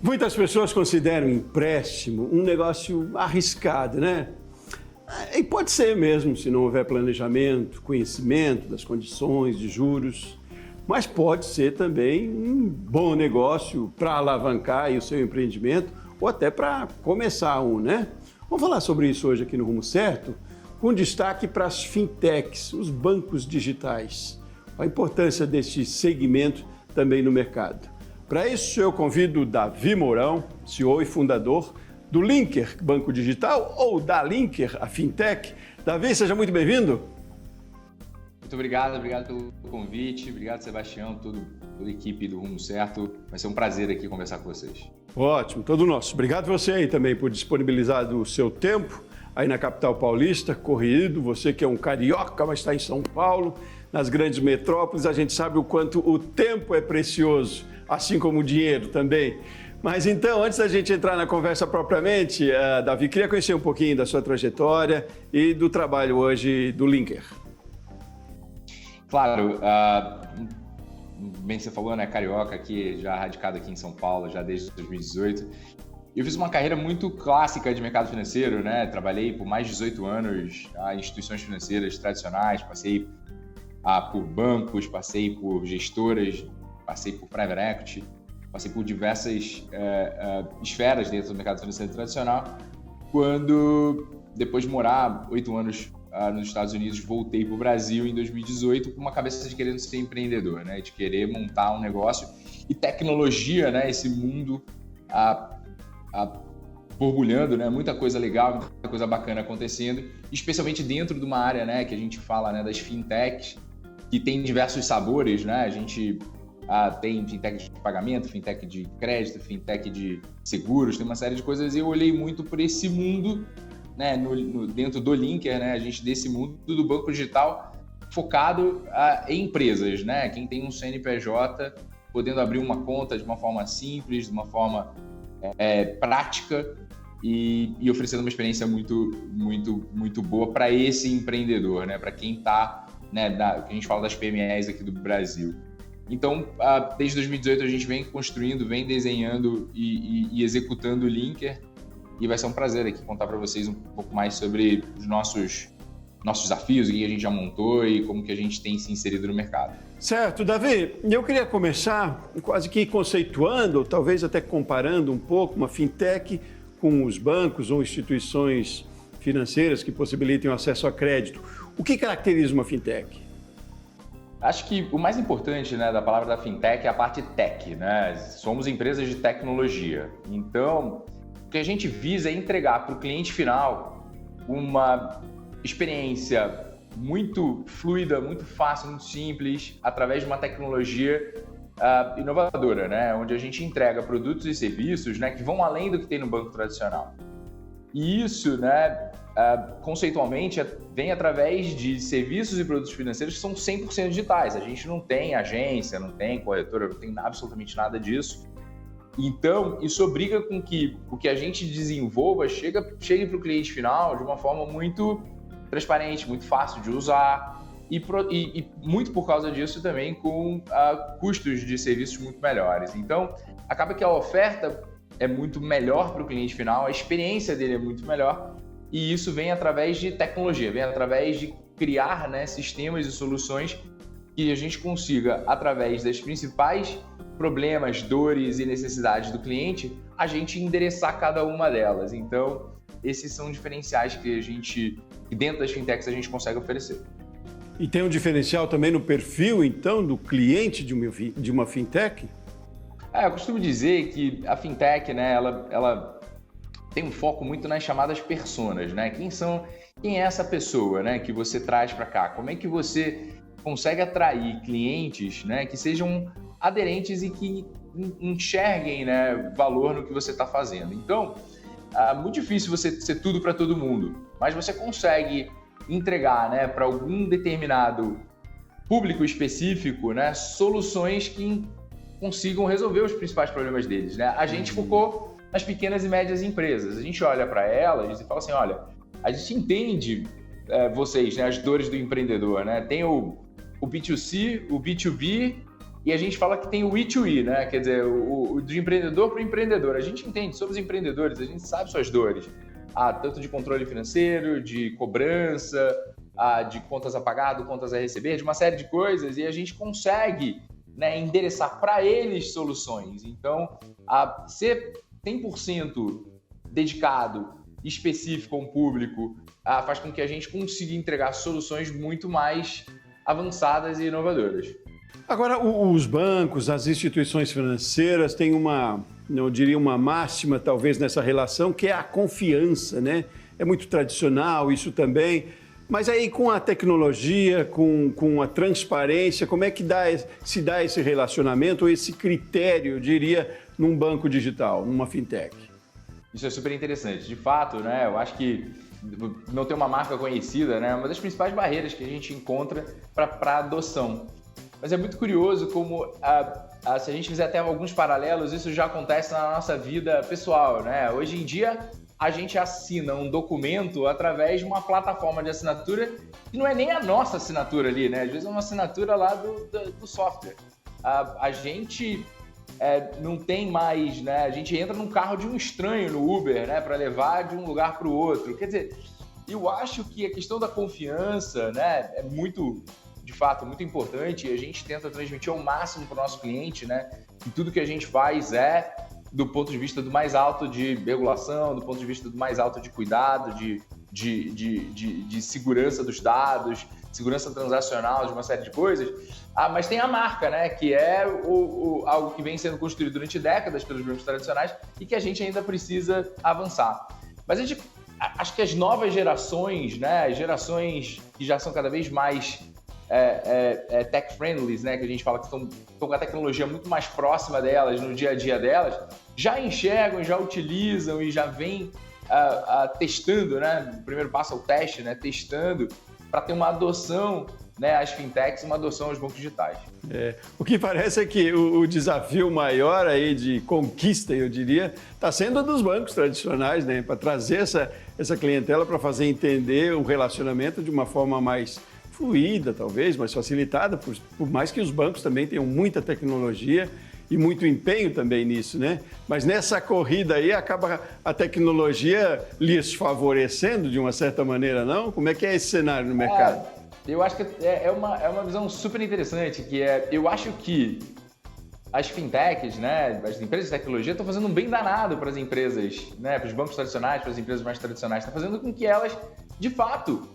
Muitas pessoas consideram empréstimo um negócio arriscado, né? E pode ser mesmo, se não houver planejamento, conhecimento das condições de juros, mas pode ser também um bom negócio para alavancar aí o seu empreendimento ou até para começar um, né? Vamos falar sobre isso hoje aqui no Rumo Certo, com destaque para as fintechs, os bancos digitais, a importância deste segmento também no mercado. Para isso, eu convido o Davi Mourão, CEO e fundador do Linker Banco Digital ou da Linker, a fintech. Davi, seja muito bem-vindo. Muito obrigado pelo convite, obrigado Sebastião, toda a equipe do Rumo Certo. Vai ser um prazer aqui conversar com vocês. Ótimo, todo nosso. Obrigado você aí também por disponibilizar o seu tempo aí na capital paulista, corrido, você que é um carioca, mas está em São Paulo, nas grandes metrópoles, a gente sabe o quanto o tempo é precioso, assim como o dinheiro também. Mas então, antes da gente entrar na conversa propriamente, Davi, queria conhecer um pouquinho da sua trajetória e do trabalho hoje do Linker. Claro, bem você falou, né, carioca, aqui, já radicado aqui em São Paulo, já desde 2018. Eu fiz uma carreira muito clássica de mercado financeiro, né? Trabalhei por mais de 18 anos em instituições financeiras tradicionais, passei por bancos, passei por gestoras, passei por private equity, passei por diversas esferas dentro do mercado financeiro tradicional. Quando, depois de morar 8 anos nos Estados Unidos, voltei para o Brasil em 2018 com uma cabeça de querendo ser empreendedor, né? De querer montar um negócio e tecnologia, né? Esse mundo borbulhando, né? Muita coisa legal, muita coisa bacana acontecendo, especialmente dentro de uma área, né, que a gente fala, né, das fintechs, que tem diversos sabores, né? A gente tem fintech de pagamento, fintech de crédito, fintech de seguros, tem uma série de coisas, e eu olhei muito por esse mundo, né, dentro do Linker, né, a gente desse mundo do banco digital focado em empresas, né? Quem tem um CNPJ podendo abrir uma conta de uma forma simples, de uma forma prática e oferecendo uma experiência muito boa para esse empreendedor, né? Para quem está, né, que a gente fala das PMEs aqui do Brasil. Então, desde 2018 a gente vem construindo, vem desenhando e executando o Linker, e vai ser um prazer aqui contar para vocês um pouco mais sobre os nossos desafios, o que a gente já montou e como que a gente tem se inserido no mercado. Certo, Davi, eu queria começar quase que conceituando, ou talvez até comparando um pouco uma fintech com os bancos ou instituições financeiras que possibilitem o acesso a crédito. O que caracteriza uma fintech? Acho que o mais importante, né, da palavra da fintech é a parte tech, né? Somos empresas de tecnologia. Então, o que a gente visa é entregar para o cliente final uma experiência muito fluida, muito fácil, muito simples, através de uma tecnologia inovadora, né? Onde a gente entrega produtos e serviços, né, que vão além do que tem no banco tradicional. E isso, né, conceitualmente, vem através de serviços e produtos financeiros que são 100% digitais. A gente não tem agência, não tem corretora, não tem absolutamente nada disso. Então, isso obriga com que o que a gente desenvolva chegue para o cliente final de uma forma muito transparente, muito fácil de usar e muito por causa disso também com custos de serviços muito melhores. Então, acaba que a oferta é muito melhor para o cliente final, a experiência dele é muito melhor, e isso vem através de tecnologia, vem através de criar, né, sistemas e soluções que a gente consiga, através das principais problemas, dores e necessidades do cliente, a gente endereçar cada uma delas. Então, esses são diferenciais que dentro das fintechs a gente consegue oferecer. E tem um diferencial também no perfil, então, do cliente de uma fintech? Eu costumo dizer que a fintech, né, ela tem um foco muito nas chamadas personas, né? Quem é essa pessoa, né, que você traz para cá? Como é que você consegue atrair clientes, né, que sejam aderentes e que enxerguem, né, valor no que você está fazendo? Então, é muito difícil você ser tudo para todo mundo, mas você consegue entregar, né, para algum determinado público específico, né, soluções que consigam resolver os principais problemas deles, né? A gente focou nas pequenas e médias empresas. A gente olha para elas e fala assim, olha, a gente entende vocês, né, as dores do empreendedor, né? Tem o B2C, o B2B E a gente fala que tem o E2E, né? Quer dizer, o de empreendedor para o empreendedor. A gente entende, somos empreendedores, a gente sabe suas dores. Tanto de controle financeiro, de cobrança, de contas a pagar, de contas a receber, de uma série de coisas, e a gente consegue, né, endereçar para eles soluções. Então, ser 100% dedicado, específico a um público, faz com que a gente consiga entregar soluções muito mais avançadas e inovadoras. Agora, os bancos, as instituições financeiras têm eu diria uma máxima talvez nessa relação, que é a confiança, né? É muito tradicional isso também, mas aí com a tecnologia, com a transparência, como é que se dá esse relacionamento, ou esse critério, eu diria, num banco digital, numa fintech? Isso é super interessante. De fato, né, eu acho que não ter uma marca conhecida, né, é uma das principais barreiras que a gente encontra para a adoção. Mas é muito curioso como, se a gente fizer até alguns paralelos, isso já acontece na nossa vida pessoal, né? Hoje em dia, a gente assina um documento através de uma plataforma de assinatura que não é nem a nossa assinatura ali, né? Às vezes é uma assinatura lá do software. A gente não tem mais, né? A gente entra num carro de um estranho no Uber, né? Para levar de um lugar para o outro. Quer dizer, eu acho que a questão da confiança, né? É muito... de fato, muito importante, e a gente tenta transmitir ao máximo para o nosso cliente, né? Que tudo que a gente faz é do ponto de vista do mais alto de regulação, do ponto de vista do mais alto de cuidado, de segurança dos dados, segurança transacional, de uma série de coisas. Mas tem a marca, né? Que é algo que vem sendo construído durante décadas pelos bancos tradicionais e que a gente ainda precisa avançar. Mas acho que as novas gerações, né? Gerações que já são cada vez mais tech-friendly, né, que a gente fala que estão com a tecnologia muito mais próxima delas, no dia a dia delas, já enxergam, já utilizam e já vêm testando, né? O primeiro passo é o teste, né? Testando para ter uma adoção, né, às fintechs, uma adoção aos bancos digitais. O que parece é que o desafio maior aí de conquista, eu diria, está sendo dos bancos tradicionais, né, para trazer essa clientela para fazer entender o relacionamento de uma forma mais fluida, talvez, mais facilitada, por mais que os bancos também tenham muita tecnologia e muito empenho também nisso, né? Mas nessa corrida aí acaba a tecnologia lhes favorecendo de uma certa maneira, não? Como é que é esse cenário no mercado? Eu acho que é uma visão super interessante, que eu acho que as fintechs, né, as empresas de tecnologia estão fazendo um bem danado para as empresas, né, para os bancos tradicionais, para as empresas mais tradicionais, está fazendo com que elas, de fato,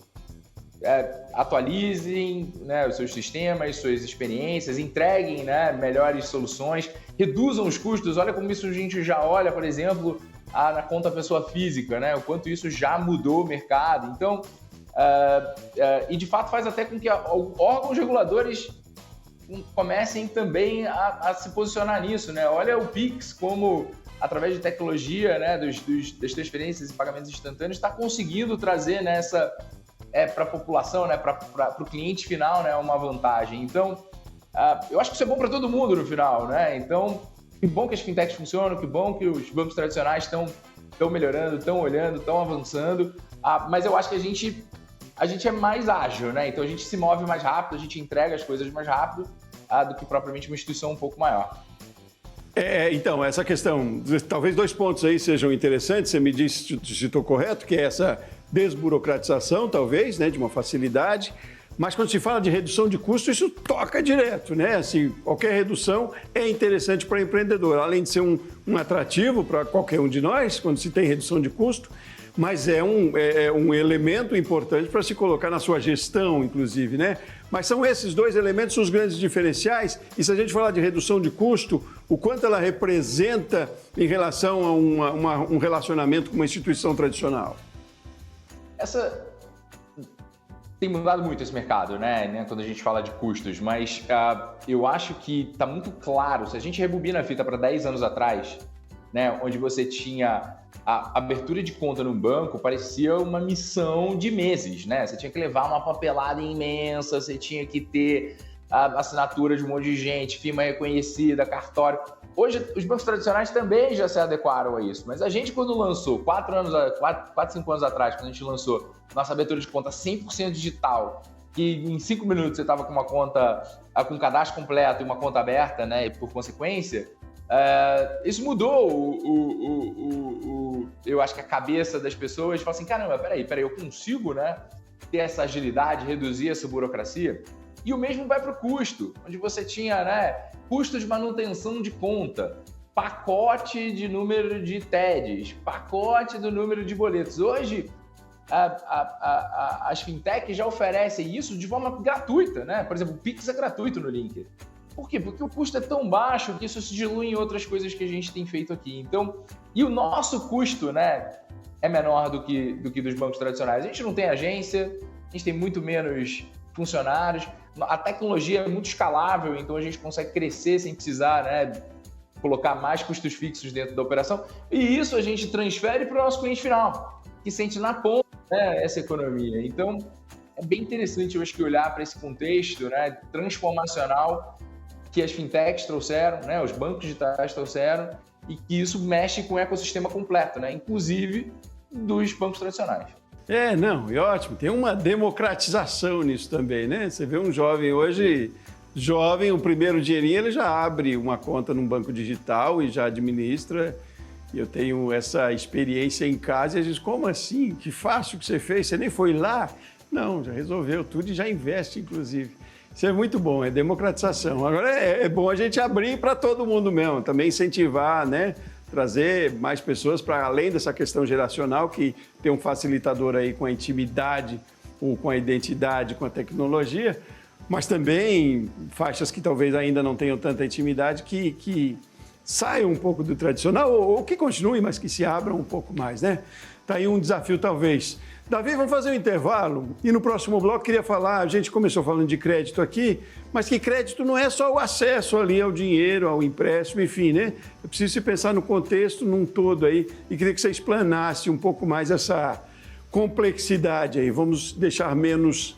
atualizem, né, os seus sistemas, suas experiências, entreguem, né, melhores soluções, reduzam os custos. Olha como isso a gente já olha, por exemplo, na conta pessoa física, né, o quanto isso já mudou o mercado. Então, e de fato faz até com que órgãos reguladores comecem também a se posicionar nisso, né? Olha o Pix como, através de tecnologia, né, das transferências e pagamentos instantâneos, está conseguindo trazer nessa... para a população, né, para o cliente final, né, uma vantagem. Então, eu acho que isso é bom para todo mundo no final, né? Então, que bom que as fintechs funcionam, que bom que os bancos tradicionais estão melhorando, estão olhando, estão avançando, mas eu acho que a gente é mais ágil, né? Então, a gente se move mais rápido, a gente entrega as coisas mais rápido do que propriamente uma instituição um pouco maior. Então, essa questão, talvez 2 pontos aí sejam interessantes, você me disse se estou correto, que é essa desburocratização, talvez, né, de uma facilidade, mas quando se fala de redução de custo, isso toca direto, né? Assim, qualquer redução é interessante para o empreendedor, além de ser um atrativo para qualquer um de nós, quando se tem redução de custo, mas é um elemento importante para se colocar na sua gestão, inclusive, né? Mas são esses 2 elementos os grandes diferenciais, e se a gente falar de redução de custo, o quanto ela representa em relação a um relacionamento com uma instituição tradicional? Tem mudado muito esse mercado, né? Quando a gente fala de custos, mas eu acho que está muito claro, se a gente rebobina a fita para 10 anos atrás, né, onde você tinha a abertura de conta no banco, parecia uma missão de meses, né? Você tinha que levar uma papelada imensa, você tinha que ter a assinatura de um monte de gente, firma reconhecida, cartório. Hoje, os bancos tradicionais também já se adequaram a isso, mas a gente, quando lançou, 4, 5 anos atrás, quando a gente lançou nossa abertura de conta 100% digital, que em 5 minutos você estava com uma conta, com um cadastro completo e uma conta aberta, né? E por consequência, isso mudou eu acho que a cabeça das pessoas. Fala assim, caramba, peraí, eu consigo, né, ter essa agilidade, reduzir essa burocracia? E o mesmo vai para o custo, onde você tinha, né, custo de manutenção de conta, pacote de número de TEDs, pacote do número de boletos. Hoje, as fintechs já oferecem isso de forma gratuita, né? Por exemplo, o Pix é gratuito no Linker. Por quê? Porque o custo é tão baixo que isso se dilui em outras coisas que a gente tem feito aqui. Então, e o nosso custo, né, é menor do que dos bancos tradicionais. A gente não tem agência, a gente tem muito menos funcionários, a tecnologia é muito escalável, então a gente consegue crescer sem precisar, né, colocar mais custos fixos dentro da operação. E isso a gente transfere para o nosso cliente final, que sente na ponta, né, essa economia. Então, é bem interessante, eu acho, que olhar para esse contexto, né, transformacional que as fintechs trouxeram, né, os bancos digitais trouxeram, e que isso mexe com o ecossistema completo, né, inclusive dos bancos tradicionais. Não, e ótimo. Tem uma democratização nisso também, né? Você vê um jovem hoje, o primeiro dinheirinho, ele já abre uma conta num banco digital e já administra. Eu tenho essa experiência em casa e às vezes, como assim? Que fácil que você fez? Você nem foi lá? Não, já resolveu tudo e já investe, inclusive. Isso é muito bom, é democratização. Agora é bom a gente abrir para todo mundo mesmo, também incentivar, né? Trazer mais pessoas para além dessa questão geracional, que tem um facilitador aí com a intimidade, ou com a identidade, com a tecnologia, mas também faixas que talvez ainda não tenham tanta intimidade, que saiam um pouco do tradicional, ou que continuem, mas que se abram um pouco mais, né? Tá aí um desafio, talvez. Davi, vamos fazer um intervalo e no próximo bloco queria falar, a gente começou falando de crédito aqui, mas que crédito não é só o acesso ali ao dinheiro, ao empréstimo, enfim, né? É preciso se pensar no contexto, num todo aí, e queria que você explanasse um pouco mais essa complexidade aí. Vamos deixar menos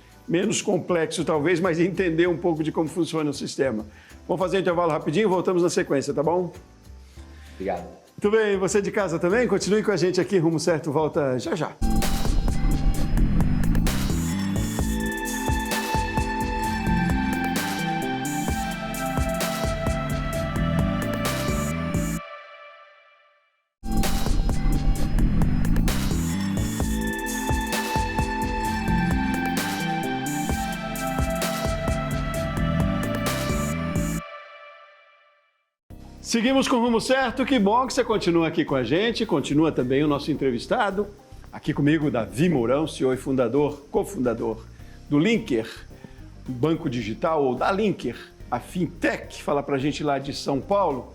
complexo talvez, mas entender um pouco de como funciona o sistema. Vamos fazer um intervalo rapidinho e voltamos na sequência, tá bom? Obrigado. Muito bem, você de casa também? Continue com a gente aqui, Rumo Certo volta já já. Seguimos com o Rumo Certo, que bom que você continua aqui com a gente, continua também o nosso entrevistado, aqui comigo, Davi Mourão, CEO e cofundador do Linker, banco digital, ou da Linker, a fintech, fala pra gente lá de São Paulo.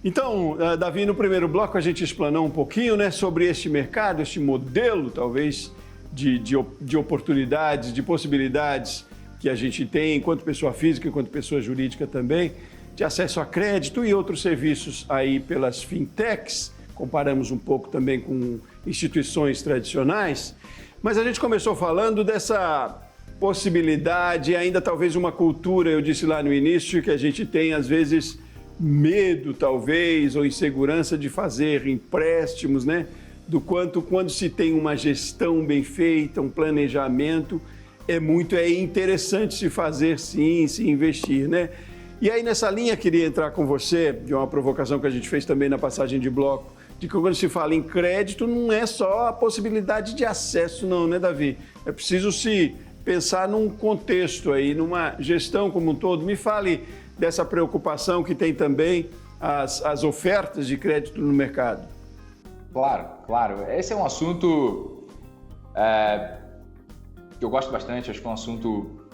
Então, Davi, no primeiro bloco a gente explanou um pouquinho, né, sobre este mercado, este modelo, talvez, de oportunidades, de possibilidades que a gente tem enquanto pessoa física, enquanto pessoa jurídica também, de acesso a crédito e outros serviços aí pelas fintechs, comparamos um pouco também com instituições tradicionais, mas a gente começou falando dessa possibilidade, ainda talvez uma cultura, eu disse lá no início, que a gente tem às vezes medo talvez ou insegurança de fazer empréstimos, né? Do quanto quando se tem uma gestão bem feita, um planejamento, é interessante se fazer sim, se investir, né? E aí, nessa linha, queria entrar com você, de uma provocação que a gente fez também na passagem de bloco, de que quando se fala em crédito, não é só a possibilidade de acesso, não, né, Davi? É preciso se pensar num contexto aí, numa gestão como um todo. Me fale dessa preocupação que tem também as ofertas de crédito no mercado. Claro. Esse é um assunto que eu gosto bastante, acho que é um assunto...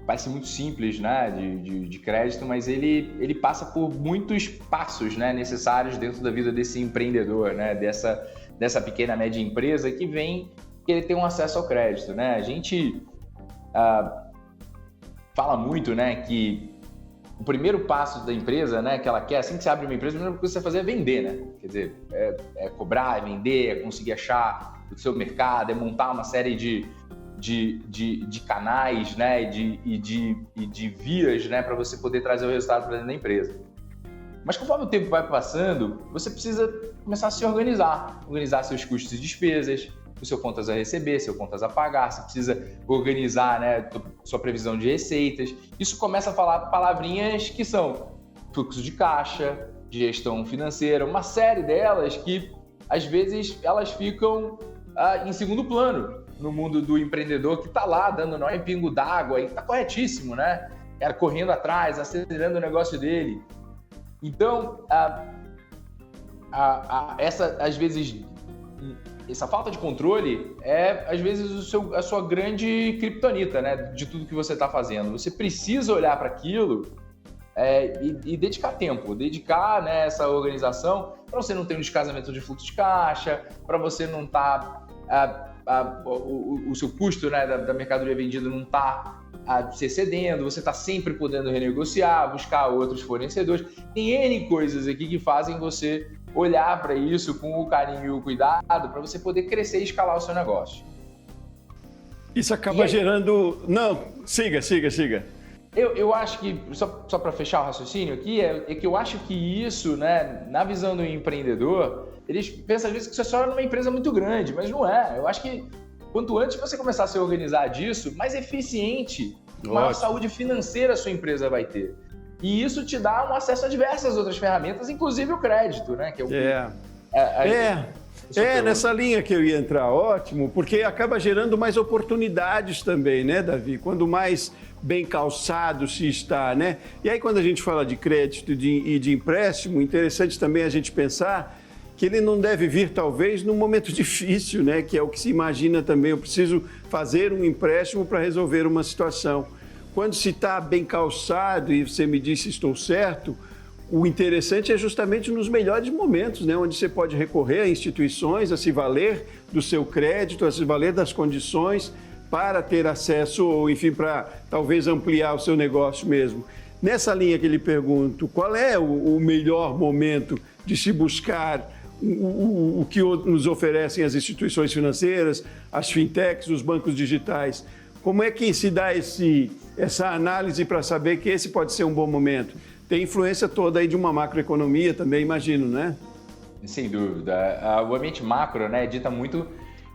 parece muito simples, né, de crédito, mas ele passa por muitos passos, né, necessários dentro da vida desse empreendedor, né, dessa pequena, média empresa que vem querer ter um acesso ao crédito, né? A gente fala muito, né, que o primeiro passo da empresa, né, que ela quer, assim que você abre uma empresa, a primeira coisa que você vai fazer é vender, né? Quer dizer, é cobrar, é vender, é conseguir achar o seu mercado, é montar uma série de canais, né, e de vias, né, para você poder trazer o resultado para dentro da empresa. Mas conforme o tempo vai passando, você precisa começar a se organizar seus custos e despesas, o seu contas a receber, seu contas a pagar, você precisa organizar, né, sua previsão de receitas. Isso começa a falar palavrinhas que são fluxo de caixa, gestão financeira, uma série delas que, às vezes, elas ficam em segundo plano no mundo do empreendedor que está lá dando nó em pingo d'água e está corretíssimo, né? Correndo atrás, acelerando o negócio dele. Então, às vezes, essa falta de controle é, às vezes, a sua grande criptonita, né? De tudo que você está fazendo. Você precisa olhar para aquilo e dedicar tempo, dedicar, né, essa organização para você não ter um descasamento de fluxo de caixa, para você não estar... o seu custo, né, da mercadoria vendida não está se excedendo, você está sempre podendo renegociar, buscar outros fornecedores. Tem N coisas aqui que fazem você olhar para isso com o carinho e o cuidado para você poder crescer e escalar o seu negócio. Isso acaba gerando... Não, siga. Eu acho que, só para fechar o raciocínio aqui, é que eu acho que isso, né, na visão do empreendedor, eles pensam às vezes que você só é numa empresa muito grande, mas não é. Eu acho que quanto antes você começar a se organizar disso, mais eficiente, maior saúde financeira a sua empresa vai ter. E isso te dá um acesso a diversas outras ferramentas, inclusive o crédito, né? Que nessa linha que eu ia entrar, ótimo, porque acaba gerando mais oportunidades também, né, Davi? Quando mais bem calçado se está, né? E aí, quando a gente fala de crédito e de empréstimo, interessante também a gente pensar que ele não deve vir, talvez, num momento difícil, né? Que é o que se imagina também, eu preciso fazer um empréstimo para resolver uma situação. Quando se está bem calçado, e você me disse estou certo, o interessante é justamente nos melhores momentos, né? Onde você pode recorrer a instituições, a se valer do seu crédito, a se valer das condições para ter acesso, ou enfim, para talvez ampliar o seu negócio mesmo. Nessa linha que lhe pergunto, qual é o melhor momento de se buscar o que nos oferecem as instituições financeiras, as fintechs, os bancos digitais? Como é que se dá essa análise para saber que esse pode ser um bom momento? Tem influência toda aí de uma macroeconomia também, imagino, né? Sem dúvida. O ambiente macro, né, dita muito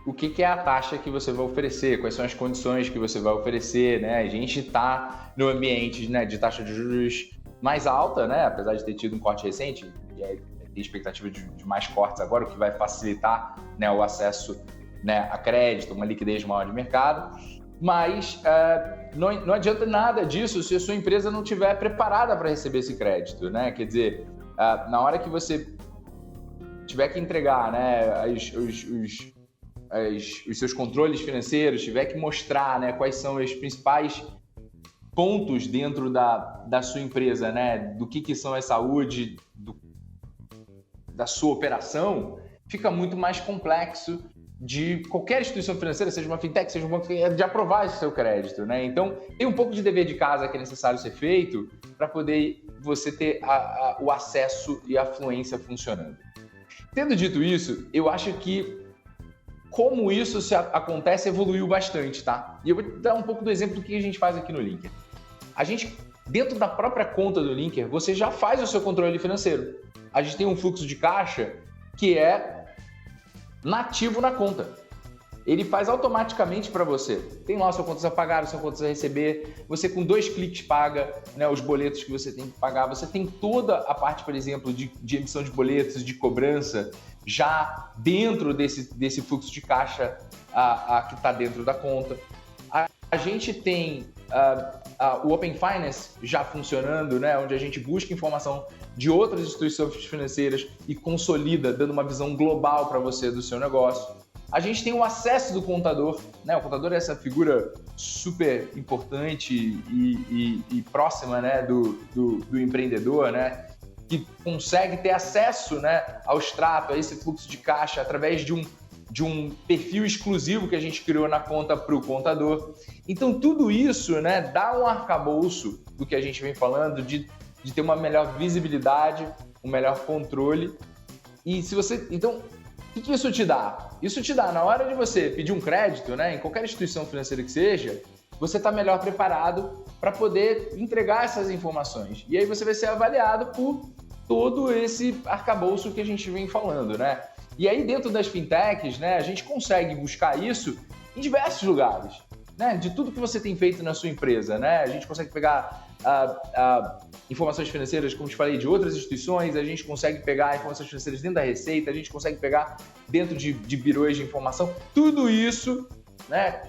o que é a taxa que você vai oferecer, quais são as condições que você vai oferecer, né? A gente está no ambiente, né, de taxa de juros mais alta, né, apesar de ter tido um corte recente, e aí tem expectativa de mais cortes agora, o que vai facilitar, né, o acesso, né, a crédito, uma liquidez maior de mercado. Mas não adianta nada disso se a sua empresa não estiver preparada para receber esse crédito, né? Quer dizer, na hora que você tiver que entregar, né, os seus controles financeiros, tiver que mostrar, né, quais são os principais pontos dentro da sua empresa, né, do que são a saúde da sua operação, fica muito mais complexo de qualquer instituição financeira, seja uma fintech, seja um banco, de aprovar esse seu crédito, né? Então, tem um pouco de dever de casa que é necessário ser feito para poder você ter o acesso e a fluência funcionando. Tendo dito isso, eu acho que como isso acontece evoluiu bastante, tá? E eu vou te dar um pouco do exemplo do que a gente faz aqui no Linker. A gente, dentro da própria conta do Linker, você já faz o seu controle financeiro. A gente tem um fluxo de caixa que é nativo na conta. Ele faz automaticamente para você. Tem lá o seu contas a pagar, o seu contas a receber. Você com 2 cliques paga, né, os boletos que você tem que pagar. Você tem toda a parte, por exemplo, de emissão de boletos, de cobrança, já dentro desse fluxo de caixa que está dentro da conta. A gente tem o Open Finance já funcionando, né, onde a gente busca informação de outras instituições financeiras e consolida, dando uma visão global para você do seu negócio. A gente tem o acesso do contador, né? O contador é essa figura super importante e próxima, né, do empreendedor, né, que consegue ter acesso, né, ao extrato, a esse fluxo de caixa através de um perfil exclusivo que a gente criou na conta para o contador. Então, tudo isso, né, dá um arcabouço do que a gente vem falando de ter uma melhor visibilidade, um melhor controle. E se você... Então, o que isso te dá? Isso te dá, na hora de você pedir um crédito, né, em qualquer instituição financeira que seja, você está melhor preparado para poder entregar essas informações. E aí você vai ser avaliado por todo esse arcabouço que a gente vem falando, né? E aí, dentro das fintechs, né, a gente consegue buscar isso em diversos lugares, né, de tudo que você tem feito na sua empresa. Né? A gente consegue pegar informações financeiras, como te falei, de outras instituições, a gente consegue pegar informações financeiras dentro da Receita, a gente consegue pegar dentro de birôs de informação. Tudo isso, né,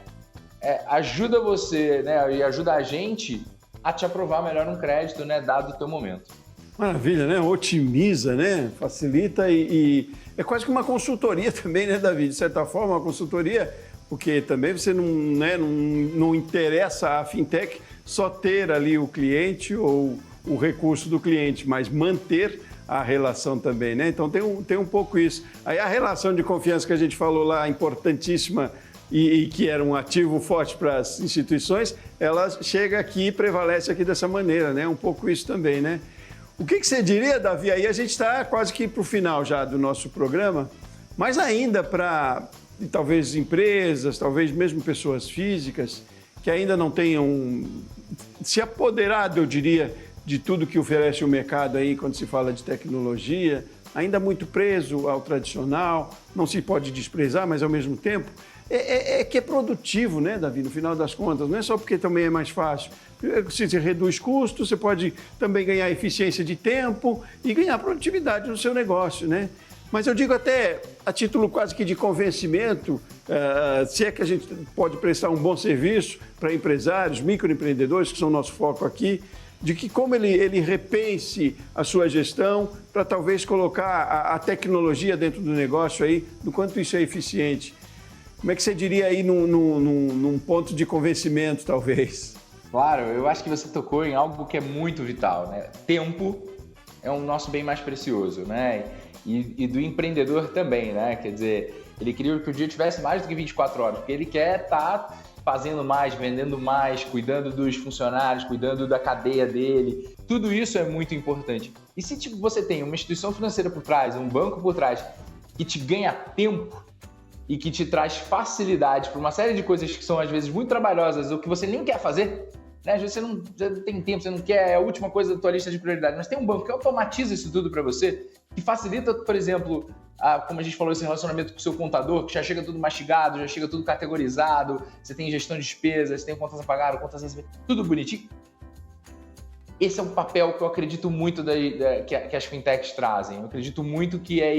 ajuda você, né, e ajuda a gente a te aprovar melhor um crédito, né, dado o teu momento. Maravilha, né? Otimiza, né? Facilita e é quase que uma consultoria também, né, Davi? De certa forma, uma consultoria, porque também você não interessa a fintech só ter ali o cliente ou o recurso do cliente, mas manter a relação também, né? Então tem um pouco isso. Aí a relação de confiança que a gente falou lá, importantíssima e que era um ativo forte para as instituições, ela chega aqui e prevalece aqui dessa maneira, né? Um pouco isso também, né? O que você diria, Davi? Aí a gente está quase que para o final já do nosso programa, mas ainda para talvez empresas, talvez mesmo pessoas físicas que ainda não tenham se apoderado, eu diria, de tudo que oferece o mercado aí quando se fala de tecnologia, ainda muito preso ao tradicional, não se pode desprezar, mas ao mesmo tempo que é produtivo, né, Davi, no final das contas, não é só porque também é mais fácil. Se você reduz custos, você pode também ganhar eficiência de tempo e ganhar produtividade no seu negócio, né? Mas eu digo até a título quase que de convencimento, se é que a gente pode prestar um bom serviço para empresários, microempreendedores, que são o nosso foco aqui, de que como ele repense a sua gestão para talvez colocar a tecnologia dentro do negócio aí, do quanto isso é eficiente. Como é que você diria aí num ponto de convencimento, talvez? Claro, eu acho que você tocou em algo que é muito vital, né? Tempo é o nosso bem mais precioso, né? E do empreendedor também, né? Quer dizer, ele queria que o dia tivesse mais do que 24 horas, porque ele quer estar fazendo mais, vendendo mais, cuidando dos funcionários, cuidando da cadeia dele. Tudo isso é muito importante. E se você tem uma instituição financeira por trás, um banco por trás, que te ganha tempo e que te traz facilidade para uma série de coisas que são às vezes muito trabalhosas ou que você nem quer fazer, né? Às vezes você não tem tempo, você não quer, é a última coisa da tua lista de prioridades, mas tem um banco que automatiza isso tudo para você, que facilita, por exemplo, como a gente falou, esse relacionamento com o seu contador, que já chega tudo mastigado, já chega tudo categorizado, você tem gestão de despesas, você tem contas a pagar, contas a receber, tudo bonitinho. Esse é um papel que eu acredito muito que as fintechs trazem. Eu acredito muito que é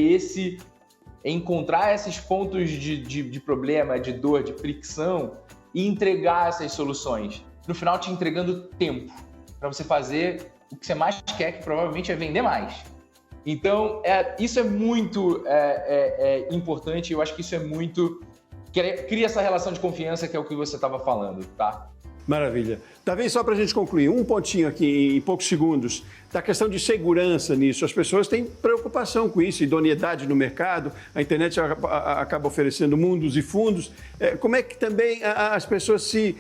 encontrar esses pontos de problema, de dor, de fricção e entregar essas soluções. No final, te entregando tempo para você fazer o que você mais quer, que provavelmente é vender mais. Então, isso é muito importante. Eu acho que isso é muito... Cria essa relação de confiança que é o que você estava falando, tá? Maravilha. Davi, só para a gente concluir, um pontinho aqui em poucos segundos, da questão de segurança nisso. As pessoas têm preocupação com isso, idoneidade no mercado, a internet acaba oferecendo mundos e fundos. Como é que também as pessoas se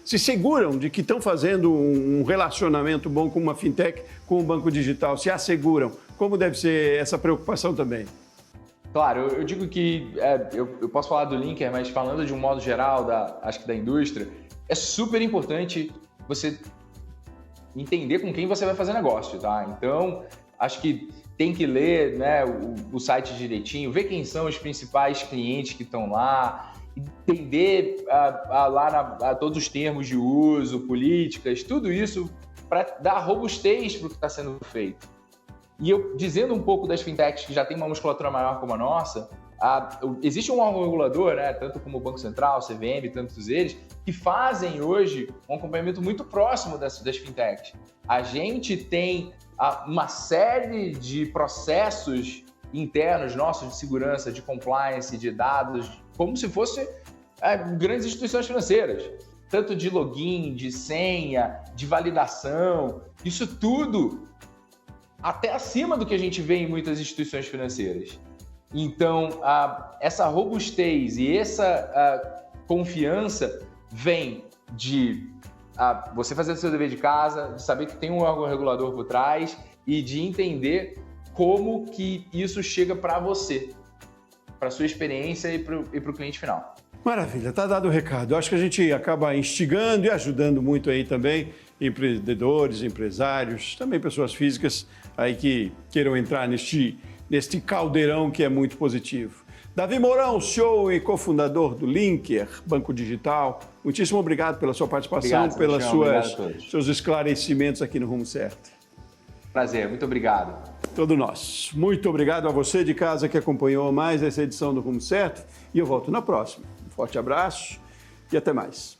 seguram de que estão fazendo um relacionamento bom com uma fintech, com um banco digital? Se asseguram? Como deve ser essa preocupação também? Claro, eu digo que eu posso falar do Linker, mas falando de um modo geral, acho que da indústria, é super importante você entender com quem você vai fazer negócio, tá? Então, acho que tem que ler, né, o site direitinho, ver quem são os principais clientes que estão lá, entender todos os termos de uso, políticas, tudo isso para dar robustez para o que está sendo feito. E eu, dizendo um pouco das fintechs que já tem uma musculatura maior como a nossa, existe um órgão regulador, né, tanto como o Banco Central, CVM, tantos eles, que fazem hoje um acompanhamento muito próximo das fintechs. A gente tem uma série de processos internos nossos de segurança, de compliance, de dados, como se fossem grandes instituições financeiras. Tanto de login, de senha, de validação, isso tudo até acima do que a gente vê em muitas instituições financeiras. Então, essa robustez e essa confiança vem de você fazer o seu dever de casa, de saber que tem um órgão regulador por trás e de entender como que isso chega para você, para a sua experiência e para o cliente final. Maravilha, tá dado o recado. Eu acho que a gente acaba instigando e ajudando muito aí também empreendedores, empresários, também pessoas físicas aí que queiram entrar neste caldeirão que é muito positivo. Davi Mourão, CEO e cofundador do Linker, Banco Digital, muitíssimo obrigado pela sua participação, pelos seus esclarecimentos aqui no Rumo Certo. Prazer, muito obrigado. Todo nosso. Muito obrigado a você de casa que acompanhou mais essa edição do Rumo Certo e eu volto na próxima. Um forte abraço e até mais.